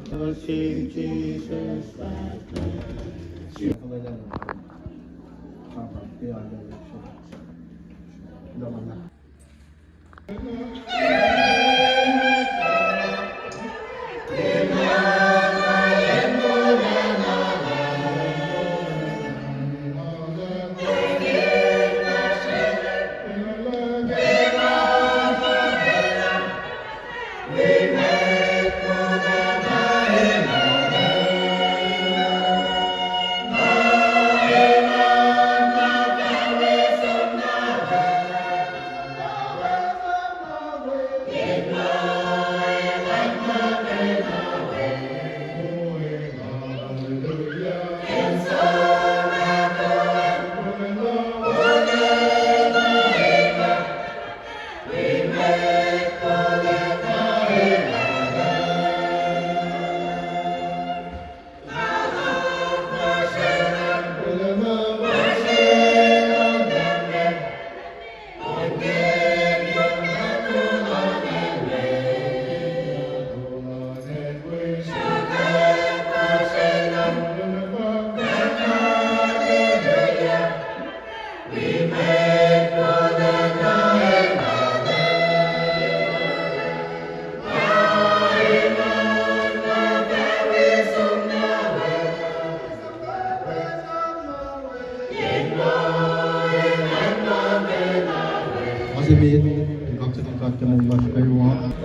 Sing Jesus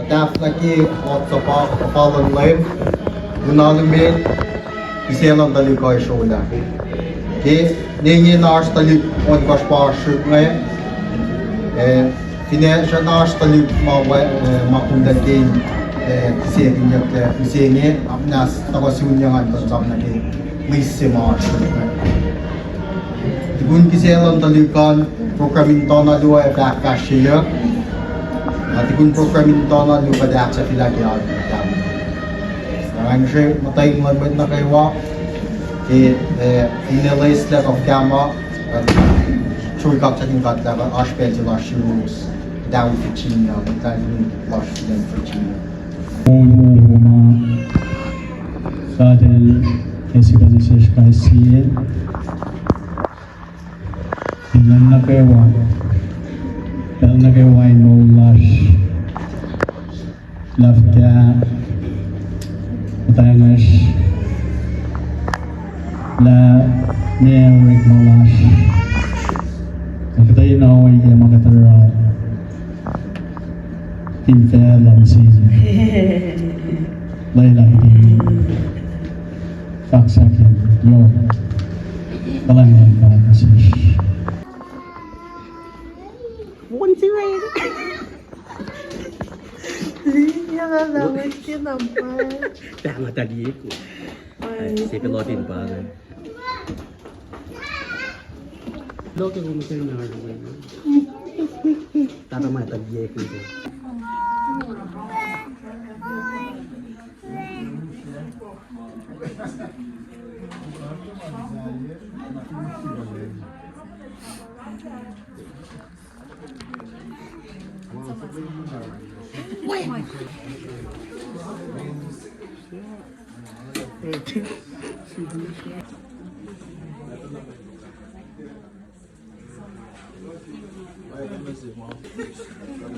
Därför åt på fallen liv, unalumel, vi ser någon där lycka i skolan. Det är ingen nästa lyck och vars parsugna. Finns en nästa lyck man kunde ge serien att serien nästa var sunningen att samla det lisse mars. Det kun kiselan där lyckan programintona då är backasia. At kung programin to na lupa da sa filaki al tam. Ang siya matay mo na kayo inelays la of gamma chui kap sa ting kat la aspect la shoes down fichina tayo wash them fichina. Father, esse Jesus Christ ilan na kayo Pel nagawain mo lash lafta utangas la neorik mo lash Pagkatayin na ako ay makatara pinfel ang season Layla hindi faksakin yo palangin ka kasi Tama tadi ko. Si pilotin pa rin. Loke ko mo kayo na hardware. Tama tadi ko.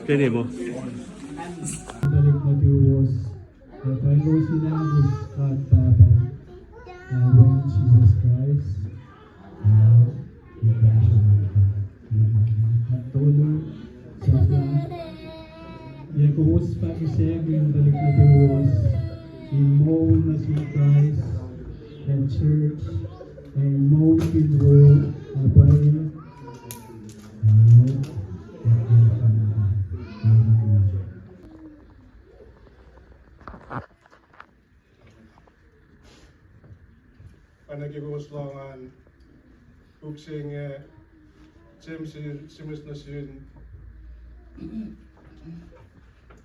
Kaya mo? Balik na Diyos tayo sinabos at when Jesus Christ tulong sa Yakos pa iseg yung balik na Diyos imo na si Christ and church and imo kinro abay Panagigoslangan uksing simus na siyun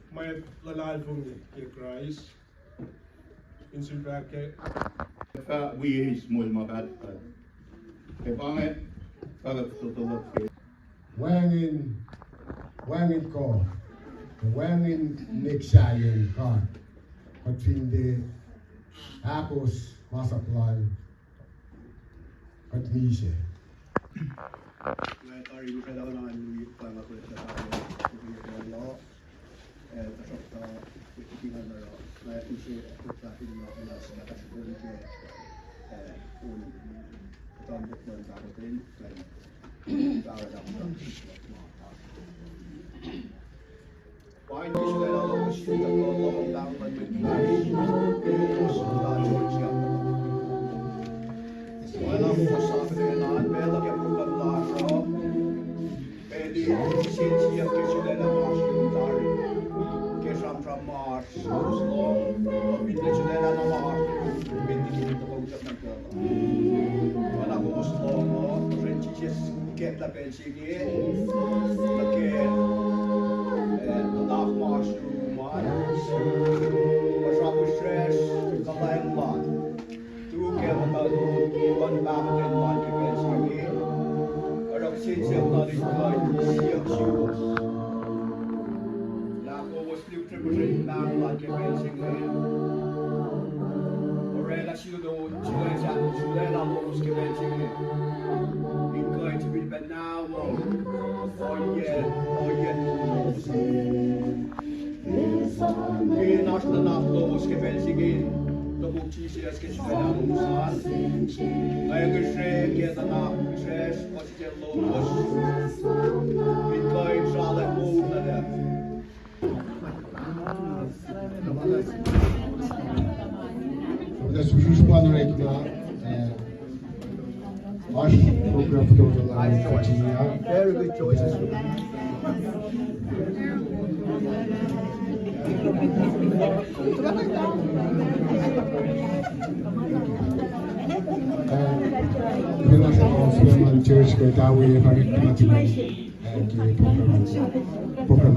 may lalalbong kay Christ insul bracket we is small magat kay pangit kagat tutulog wangin ko wangin nexayen ka patwinde Tapos, masaklay at lise. Mä tarvitsen vielä aina päivä kun se on tasoittaa kiinalla mä usein ottaa filmaa sitä tässä kulkee kun tannet noin tarkoitin taada vain sillä on sitä tuolla taulun nyt Aina muussa mennään meillä ja mukaan laasoo. Eli sitten ja kesyydellä maasjuutari. Kesamtra maas. Slow. Kesyydellä maas. Pittikin koulutuksen kertaa. Aina muussa slow. Rentsises ketla bensiini. Takee. Naaf maasjuumaan. Osapustress. Kalain laan. Tuon pähten laike Helsingin. Aroksin sieltä sijoitus. Ja kovos lyktrykusen pähten laike Helsingin. Orella sydellä luomuske Helsingin. Mikkoit vilpen näävo. Ojen luomus. Kiinasta nahtomuske Helsingin. Dokumentisi äsken sydellä luomusaan. Kosrae kieltana Kosrae ositellus. Mitkoin saalle kuunnella. Tässä suspaanoreikna program fotografia. Very good choices. Film church ke Etawi pakai tempat program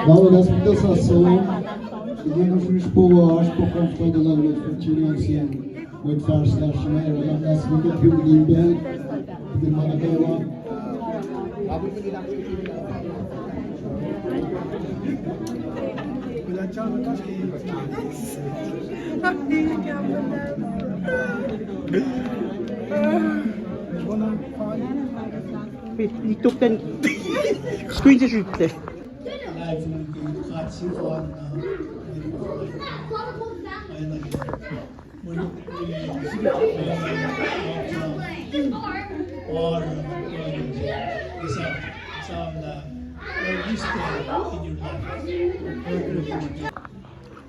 Lalu das meditação, seguimos nos poas, por conta da lei de continuação, muito fácil da chamada, e das meditações de nível, de Manadewa. Ich took den Screenshot. Or some mistake in your life.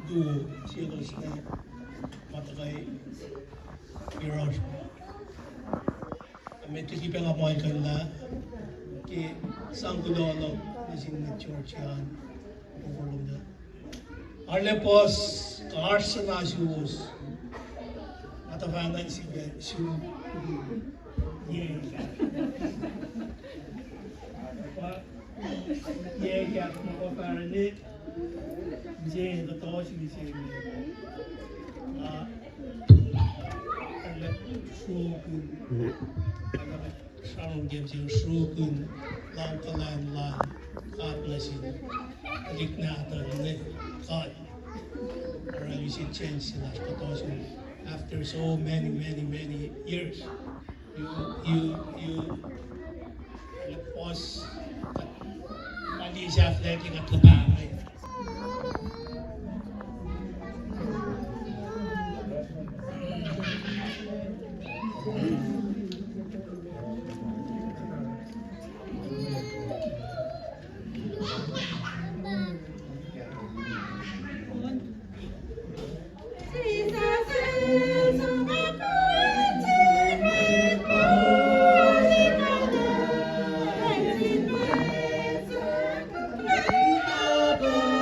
Do seriously matakai error. Amente si pengamoy kanila ki sangkulolo isin na church yan overlook na. Arlepos karsana shoes matafangan si shoe yeah. Yeah, mo para ni je the tosh ni se Sarong game sing srukun lang kalan lan kat na sin likna ta ne kat or you should change sila because after so many years you pause mali siya fleking at kapamay. Bye.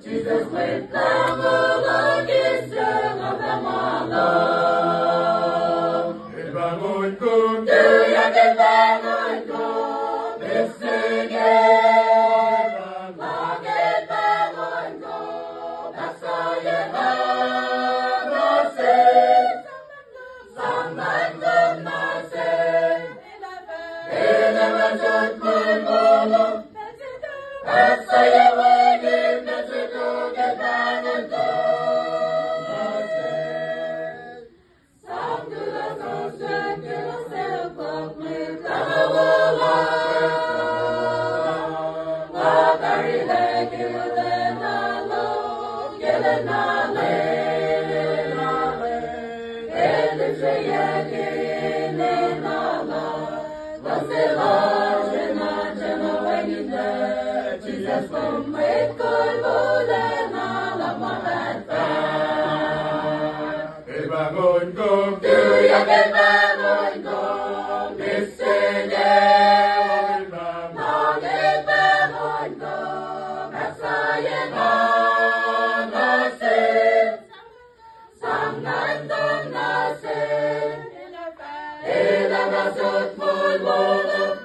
Jesus with Lamb of the Kisser of the Malon. Ibangon kum, do ya get bangon kum, missing Laget bangon kum, that's all you have, nothing. Samman kum nothing. Inamatut kun bolong, that's all you waiting, that's it, do get bangon kum, nothing. Some do the social, do the self-public, come along. Very leg, you then alone, get a nale. It is a yakin in Allah. Was the large and not when there? Jesus from with good mood and all of my bad. Ibangon kum, do ya get bangon kum, missing it. Laget bangon kum, nasayan on nasin. Samnan kum nasin. Ilagasot mulmulong,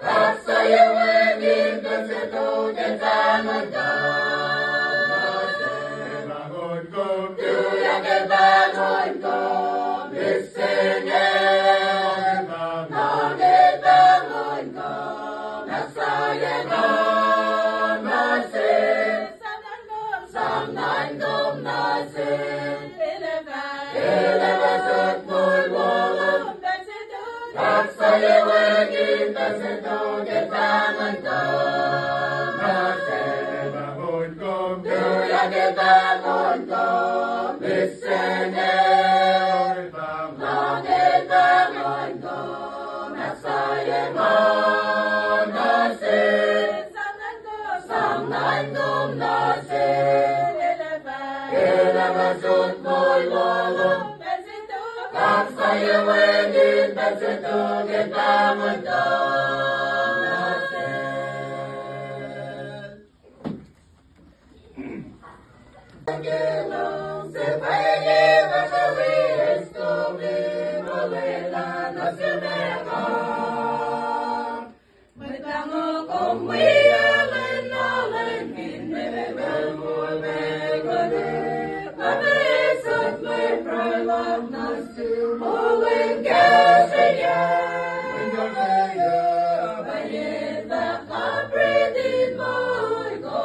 nasayan wengin, nasito get bangon kum. Ibangon kum, do ya get bangon kum, missing it. Laget bangon kum, nasayan on nasin. Samnan kum nasin. Ilagasot mulmulong, nasayan wengin, nasito get bangon kum. Ibangon kum, do ya get bangon kum, missing it. Laget bangon kum, nasayan on nasin. Samnan kum nasin. Ilagasot mulmulong, nasayan wengin, nasito get bangon kum. Gelong se paye vasawi estomi molela nasimeka. Metango komwi alen kinebemu megode. Mabesot me prolog nasu molen gasaya. Baye da kapredin moy go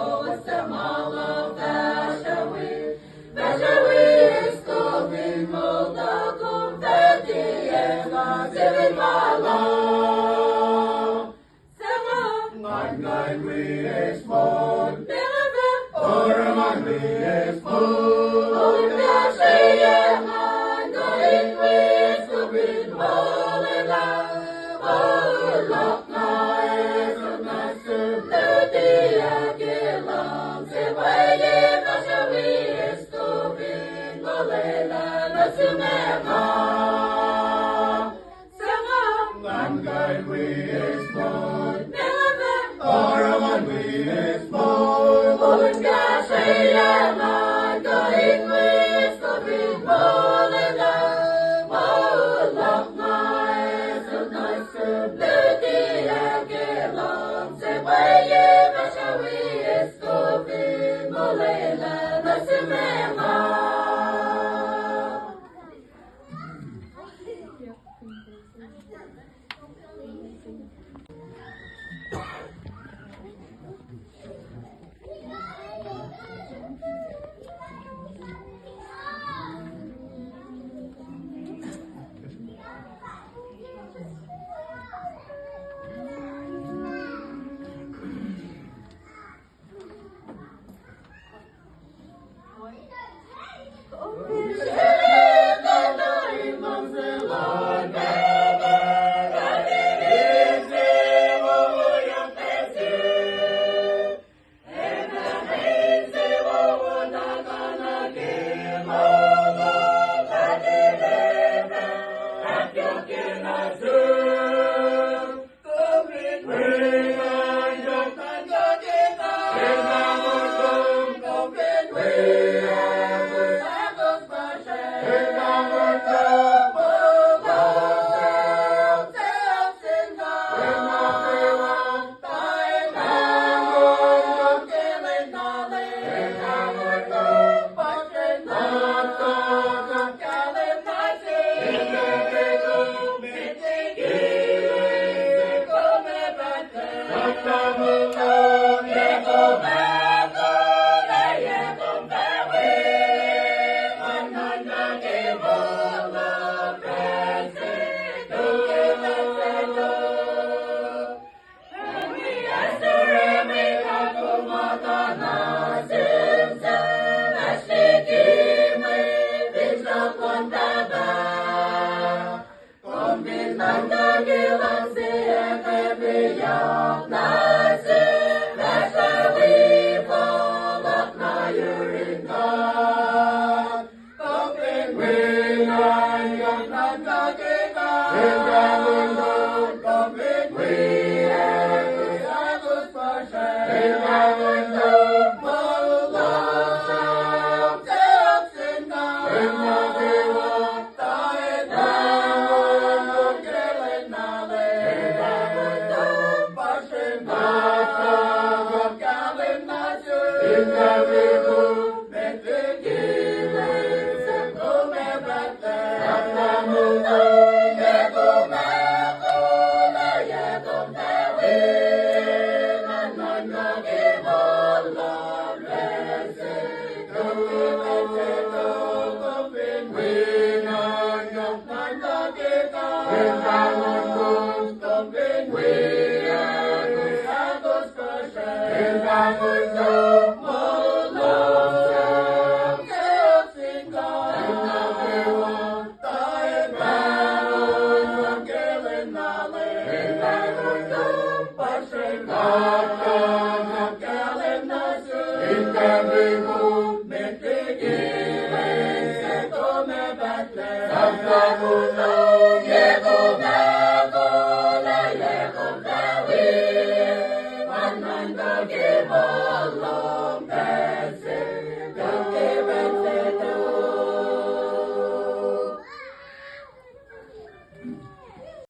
samala vashawi. Vashawi is coming molda confetti and sivin malo. Mangan we export, Oraman we export. Olga Shaya Mangan we export. Molena, Olok Naes, Nasum, Ludia Gilam, Sivaye Vashawi export. Molena, Nasumema. Mangan we export. Oraman we export. Olga Shaya Mangan we export. Molena, Olok Naes, Nasum, Ludia Gilam, Sivaye Vashawi export. Molena, Nasumema. Give